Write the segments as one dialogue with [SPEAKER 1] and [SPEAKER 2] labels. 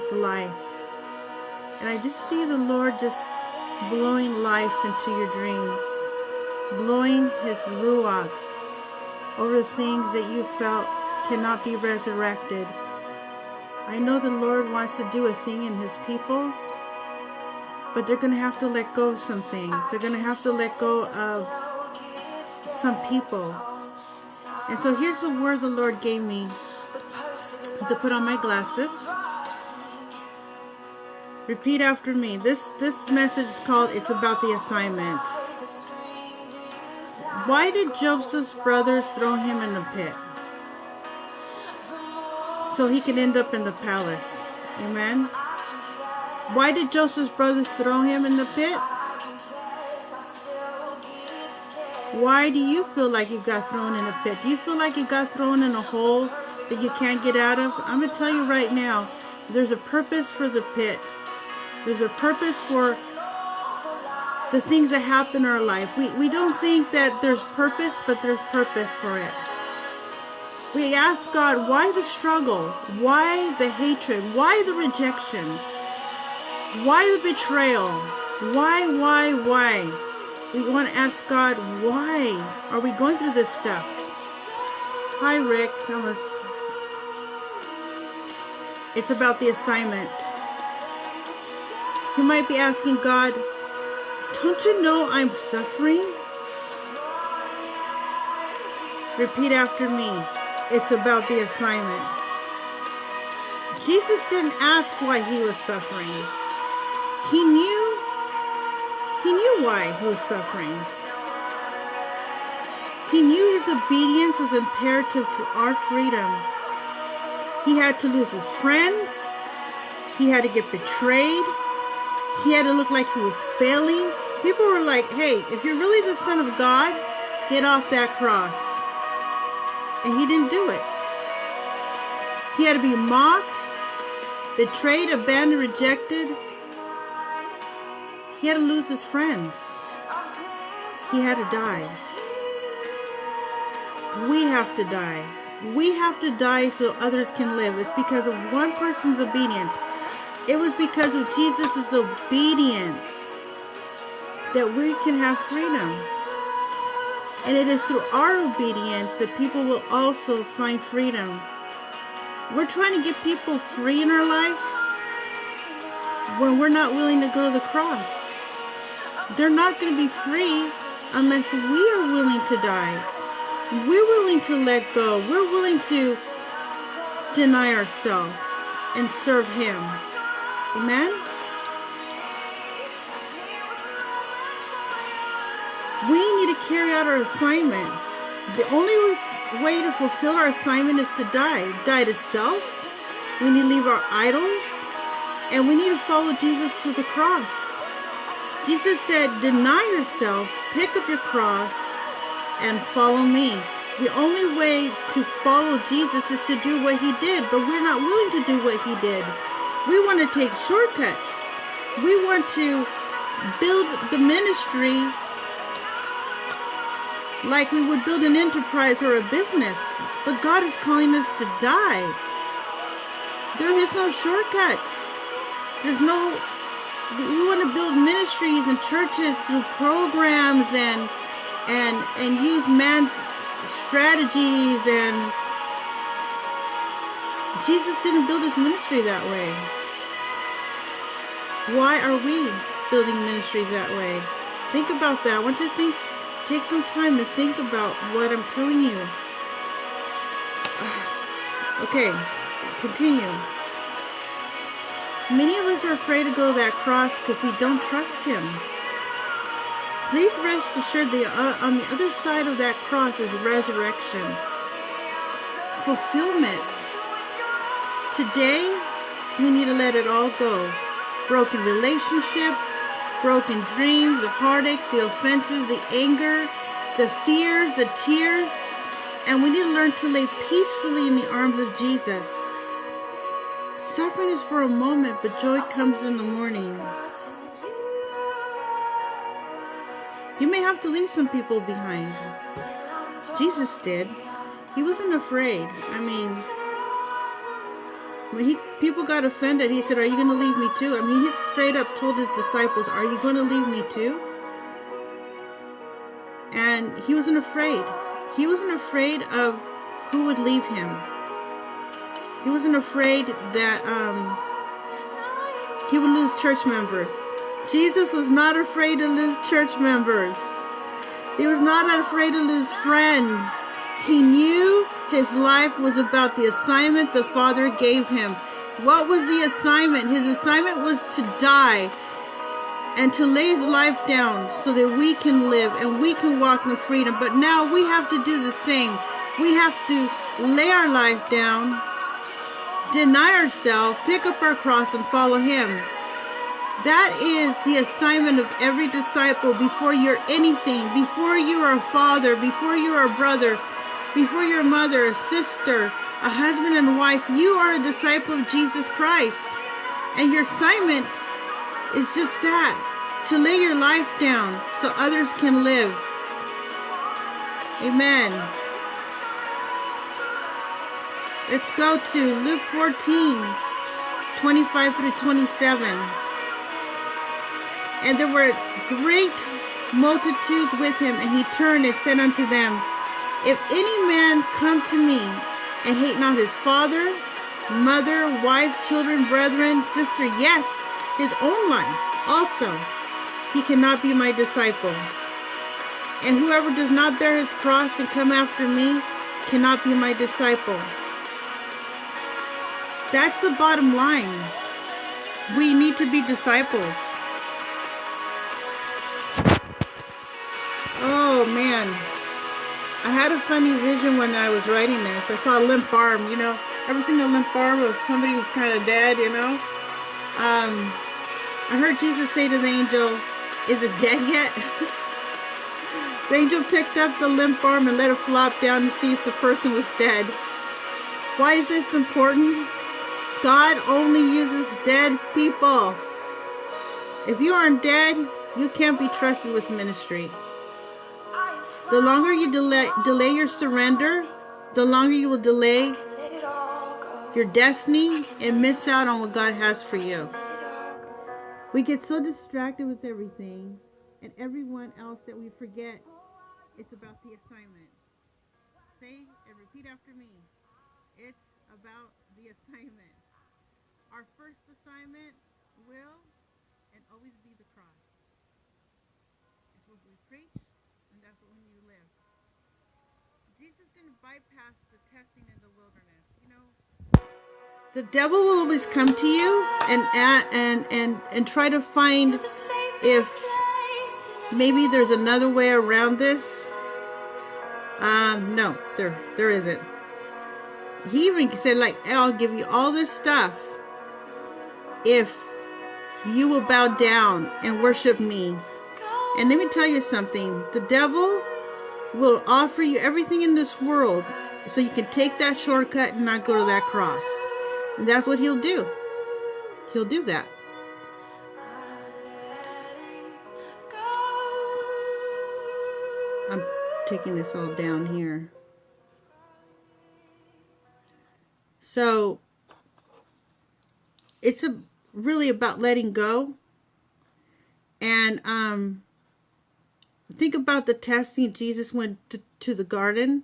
[SPEAKER 1] his life. And I just see the Lord just blowing life into your dreams, blowing his ruach over things that you felt cannot be resurrected. I know the Lord wants to do a thing in his people, but they're going to have to let go of some things. They're going to have to let go of some people. And so here's the word the Lord gave me to put on my glasses. Repeat after me. This message is called It's About the Assignment. Why did Joseph's brothers throw him in the pit? So he could end up in the palace. Amen. Why did Joseph's brothers throw him in the pit? Why do you feel like you got thrown in a pit? Do you feel like you got thrown in a hole that you can't get out of? I'm going to tell you right now, there's a purpose for the pit. There's a purpose for the things that happen in our life. We don't think that there's purpose, but there's purpose for it. We ask God, why the struggle? Why the hatred? Why the rejection? Why the betrayal? Why? We want to ask God, why are we going through this stuff? Hi, Rick. It's about the assignment. You might be asking God, don't you know I'm suffering? Repeat after me. It's about the assignment. Jesus didn't ask why he was suffering. He knew why he was suffering. He knew his obedience was imperative to our freedom. He had to lose his friends. He had to get betrayed. He had to look like he was failing. People were like, hey, if you're really the Son of God, get off that cross. And he didn't do it. He had to be mocked, betrayed, abandoned, rejected. He had to lose his friends. He had to die. We have to die. We have to die so others can live. It's because of one person's obedience. It was because of Jesus' obedience that we can have freedom. And it is through our obedience that people will also find freedom. We're trying to get people free in our life when we're not willing to go to the cross. They're not going to be free unless we are willing to die. We're willing to let go. We're willing to deny ourselves and serve him. Amen? We need to carry out our assignment. The only way to fulfill our assignment is to die. Die to self. We need to leave our idols. And we need to follow Jesus to the cross. Jesus said, deny yourself, pick up your cross, and follow me. The only way to follow Jesus is to do what he did, but we're not willing to do what he did. We want to take shortcuts. We want to build the ministry like we would build an enterprise or a business. But God is calling us to die. There is no shortcuts. We want to build ministries and churches through programs and use man's strategies, and Jesus didn't build his ministry that way. Why are we building ministries that way? Think about that. I want you to take some time to think about what I'm telling you. Okay, continue. Many of us are afraid to go to that cross because we don't trust him. Please rest assured that on the other side of that cross is resurrection, fulfillment. Today, we need to let it all go. Broken relationships, broken dreams, the heartaches, the offenses, the anger, the fears, the tears. And we need to learn to lay peacefully in the arms of Jesus. Suffering is for a moment, but joy comes in the morning. You may have to leave some people behind. Jesus did. He wasn't afraid. I mean, When people got offended, he said, "Are you going to leave me too?" I mean, he straight up told his disciples, "Are you going to leave me too?" And he wasn't afraid. He wasn't afraid of who would leave him. He wasn't afraid that he would lose church members. Jesus was not afraid to lose church members. He was not afraid to lose friends. He knew his life was about the assignment the Father gave him. What was the assignment? His assignment was to die and to lay his life down so that we can live and we can walk in freedom. But now we have to do the same. We have to lay our life down, deny ourselves, pick up our cross, and follow him. That is the assignment of every disciple. Before you're anything, before you are a father, before you are a brother, before you're a mother, a sister, a husband and wife, you are a disciple of Jesus Christ. And your assignment is just that, to lay your life down so others can live. Amen. Let's go to Luke 14:25 through 27. And there were great multitudes with him, and he turned and said unto them, If any man come to me, and hate not his father, mother, wife, children, brethren, sister, yes, his own life also, he cannot be my disciple. And whoever does not bear his cross and come after me cannot be my disciple. That's the bottom line. We need to be disciples. Oh man, I had a funny vision when I was writing this. I saw a limp arm, Ever seen a limp arm of somebody who's kind of dead, I heard Jesus say to the angel, "Is it dead yet?" The angel picked up the limp arm and let it flop down to see if the person was dead. Why is this important? God only uses dead people. If you aren't dead, you can't be trusted with ministry. The longer you delay your surrender, the longer you will delay your destiny and miss out on what God has for you. We get so distracted with everything and everyone else that we forget it's about the assignment. Say and repeat after me. It's about the assignment. Our first assignment will and always be the cross. It's what we preach, and that's what we need to live. Jesus didn't bypass the testing in the wilderness. The devil will always come to you and try to find if maybe there's another way around this. No, there isn't. He even said, I'll give you all this stuff if you will bow down and worship me. And let me tell you something. The devil will offer you everything in this world so you can take that shortcut and not go to that cross. And that's what he'll do. He'll do that. I'm taking this all down here. So it's really about letting go. And think about the testing. Jesus went to the garden.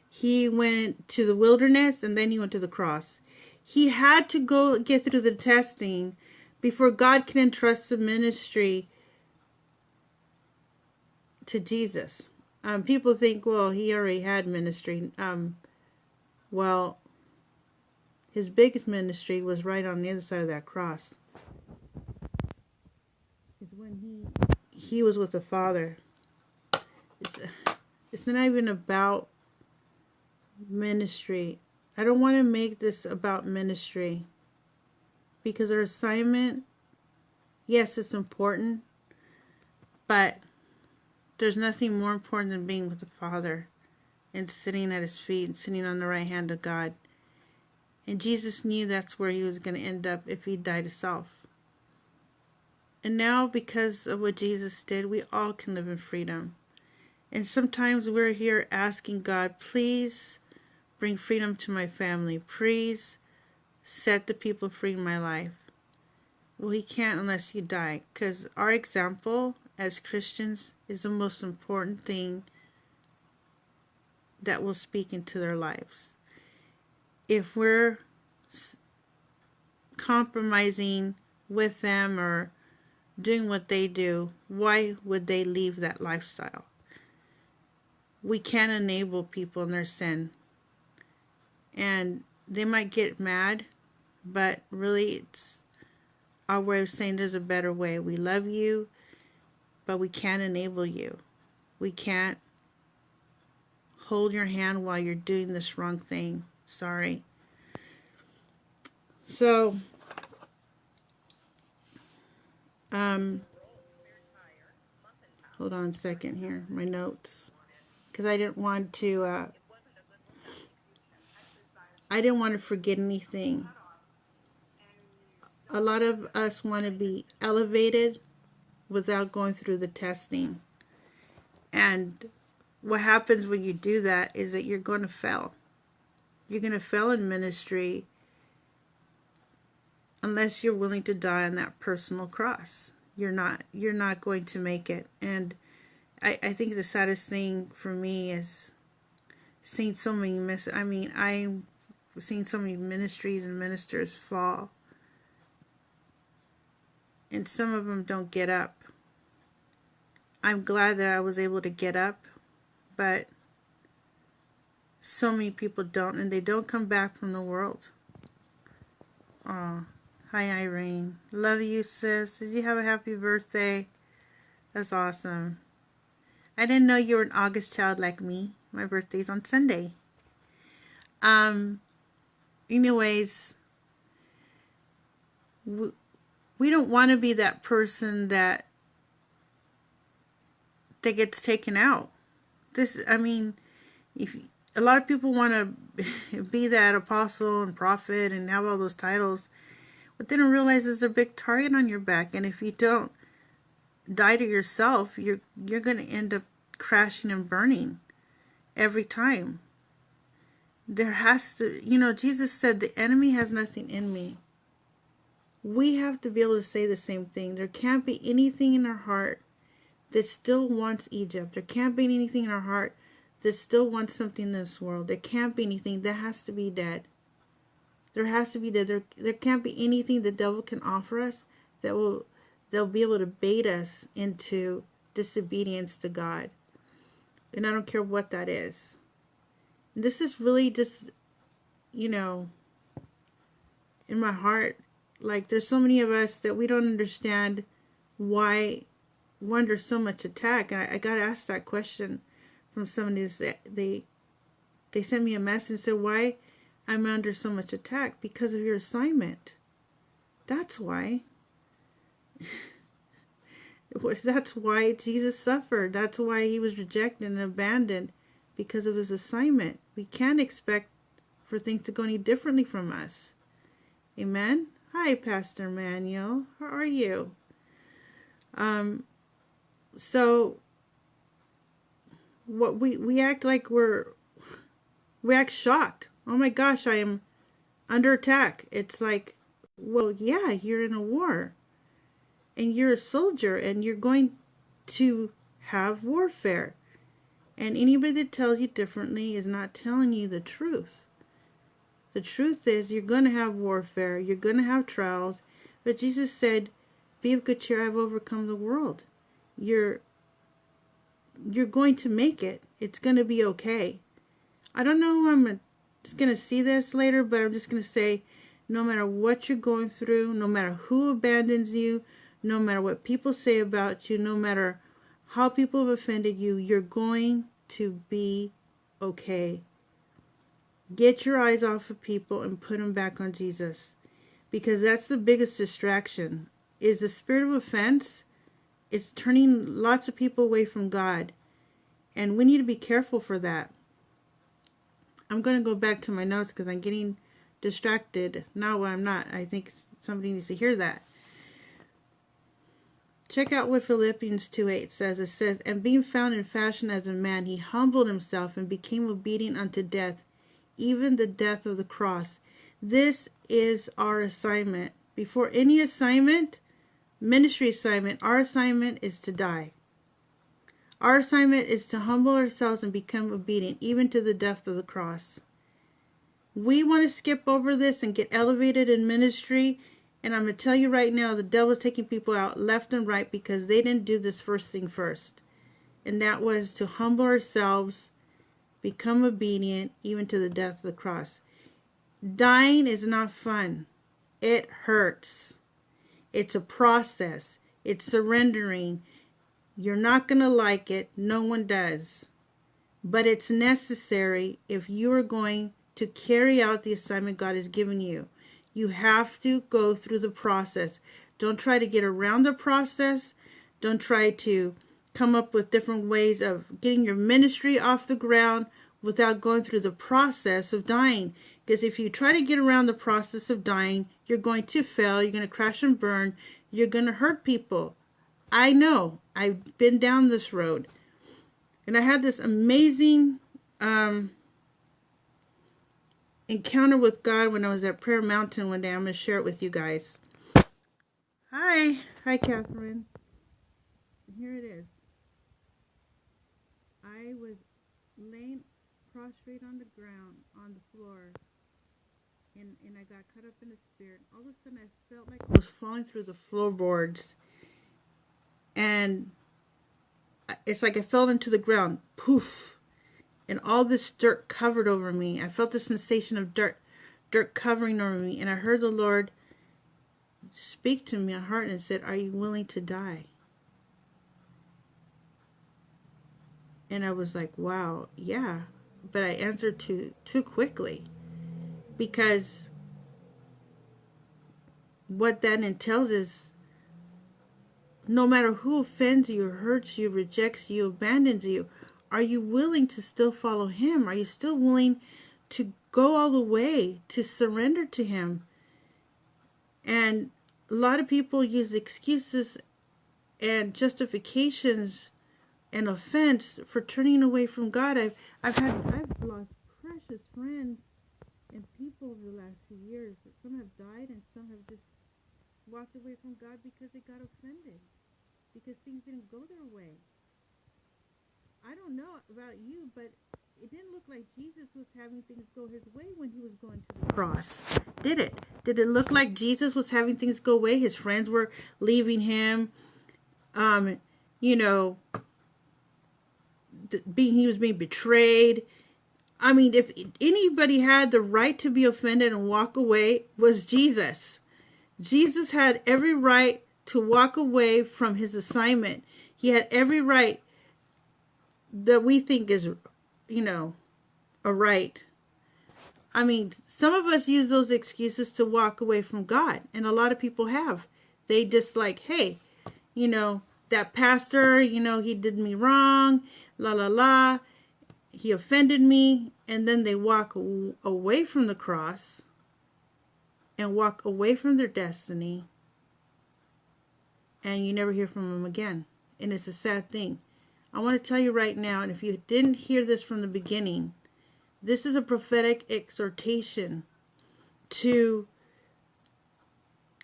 [SPEAKER 1] He went to the wilderness, and then he went to the cross. He had to go get through the testing before God can entrust the ministry to Jesus. People think, well, he already had ministry. Well, his biggest ministry was right on the other side of that cross. It's when he was with the Father. It's not even about ministry. I don't want to make this about ministry, because our assignment, yes, it's important, but there's nothing more important than being with the Father and sitting at his feet and sitting on the right hand of God. And Jesus knew that's where he was going to end up if he died to self. And now, because of what Jesus did, we all can live in freedom. And sometimes we're here asking God, please bring freedom to my family. Please set the people free in my life. Well, he can't unless you die, because our example as Christians is the most important thing that will speak into their lives. If we're compromising with them or doing what they do, why would they leave that lifestyle? We can't enable people in their sin. And they might get mad, but really it's our way of saying there's a better way. We love you, but we can't enable you. We can't hold your hand while you're doing this wrong thing. Sorry. So, hold on a second here, my notes, because I didn't want to forget anything. A lot of us want to be elevated without going through the testing. And what happens when you do that is that you're going to fail. You're going to fail in ministry unless you're willing to die on that personal cross. You're not going to make it. And I think the saddest thing for me is seeing so many I'm seeing so many ministries and ministers fall. And some of them don't get up. I'm glad that I was able to get up, but so many people don't, and they don't come back from the world. Oh, hi Irene. Love you, sis. Did you have a happy birthday? That's awesome. I didn't know you were an August child like me. My birthday's on Sunday. Anyways, we don't want to be that person that gets taken out. If a lot of people want to be that apostle and prophet and have all those titles, what they don't realize is there's a big target on your back, and if you don't die to yourself, you're going to end up crashing and burning every time. There has to, Jesus said the enemy has nothing in me. We have to be able to say the same thing. There can't be anything in our heart that still wants Egypt. There can't be anything in our heart that still wants something in this world. There can't be anything. That has to be dead. There has to be dead. There can't be anything the devil can offer us they'll be able to bait us into disobedience to God. And I don't care what that is. This is really just, in my heart, like there's so many of us that we don't understand why we're under so much attack. And I got asked that question from somebody that they sent me a message and said, why I'm under so much attack? Because of your assignment. That's why. That's why Jesus suffered. That's why he was rejected and abandoned, because of his assignment. We can't expect for things to go any differently from us. Amen? Hi, Pastor Manuel. How are you? So what we act like we act shocked. Oh my gosh, I am under attack. It's like, well, yeah, you're in a war. And you're a soldier, and you're going to have warfare. And anybody that tells you differently is not telling you the truth. The truth is you're going to have warfare. You're going to have trials. But Jesus said, be of good cheer, I've overcome the world. You're going to make it. It's going to be okay. I don't know who I'm just going to see this later, but I'm just going to say, no matter what you're going through, no matter who abandons you, no matter what people say about you, no matter how people have offended you, you're going to be okay. Get your eyes off of people and put them back on Jesus. Because that's the biggest distraction. Is the spirit of offense. It's turning lots of people away from God. And we need to be careful for that. I'm going to go back to my notes because I'm getting distracted. No, I'm not. I think somebody needs to hear that. Check out what Philippians 2:8 says. It says, and being found in fashion as a man, he humbled himself and became obedient unto death, even the death of the cross. This is our assignment. Before any assignment, ministry assignment, our assignment is to die. Our assignment is to humble ourselves and become obedient, even to the death of the cross. We want to skip over this and get elevated in ministry. And I'm going to tell you right now, the devil's taking people out left and right because they didn't do this first thing first. And that was to humble ourselves, become obedient, even to the death of the cross. Dying is not fun. It hurts. It's a process. It's surrendering. You're not going to like it. No one does. But it's necessary if you are going to carry out the assignment God has given you. You have to go through the process. Don't try to get around the process. Don't try to come up with different ways of getting your ministry off the ground without going through the process of dying. Because if you try to get around the process of dying, you're going to fail. You're going to crash and burn. You're going to hurt people. I know. I've been down this road. And I had this amazing encounter with God when I was at Prayer Mountain one day. I'm going to share it with you guys. Hi, Catherine. Here it is. I was laying prostrate on the ground, on the floor, and I got caught up in the spirit. All of a sudden, I felt like I was falling through the floorboards, and it's like I fell into the ground. Poof. And all this dirt covered over me. I felt the sensation of dirt covering over me. And I heard the Lord speak to my heart and said, "Are you willing to die?" And I was like, wow, yeah. But I answered too quickly. Because what that entails is no matter who offends you, hurts you, rejects you, abandons you, are you willing to still follow Him? Are you still willing to go all the way, to surrender to Him? And a lot of people use excuses and justifications and offense for turning away from God. I've lost precious friends and people over the last few years. Some have died and some have just walked away from God because they got offended, because things didn't go their way. I don't know about you, but it didn't look like Jesus was having things go His way when He was going to the cross. Did it? Did it look like Jesus was having things go away? His friends were leaving Him. He was being betrayed. I mean, if anybody had the right to be offended and walk away, was Jesus. Jesus had every right to walk away from His assignment. He had every right that we think is, a right. I mean, some of us use those excuses to walk away from God, and a lot of people have. They just like, hey, that pastor, he did me wrong, la la la, he offended me, and then they walk away from the cross and walk away from their destiny, and you never hear from them again. And it's a sad thing. I want to tell you right now, and if you didn't hear this from the beginning, this is a prophetic exhortation to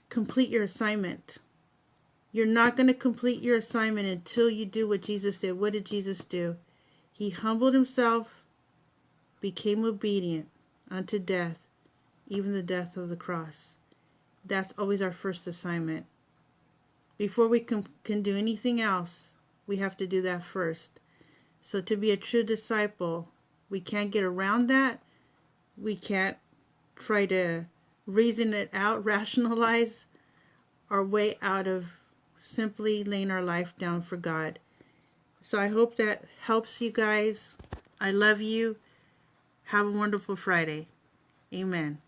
[SPEAKER 1] complete your assignment. You're not going to complete your assignment until you do what Jesus did. What did Jesus do? He humbled Himself, became obedient unto death, even the death of the cross. That's always our first assignment. Before we can do anything else, we have to do that first. So to be a true disciple, we can't get around that. We can't try to reason it out, rationalize our way out of simply laying our life down for God. So I hope that helps you guys. I love you. Have a wonderful Friday. Amen.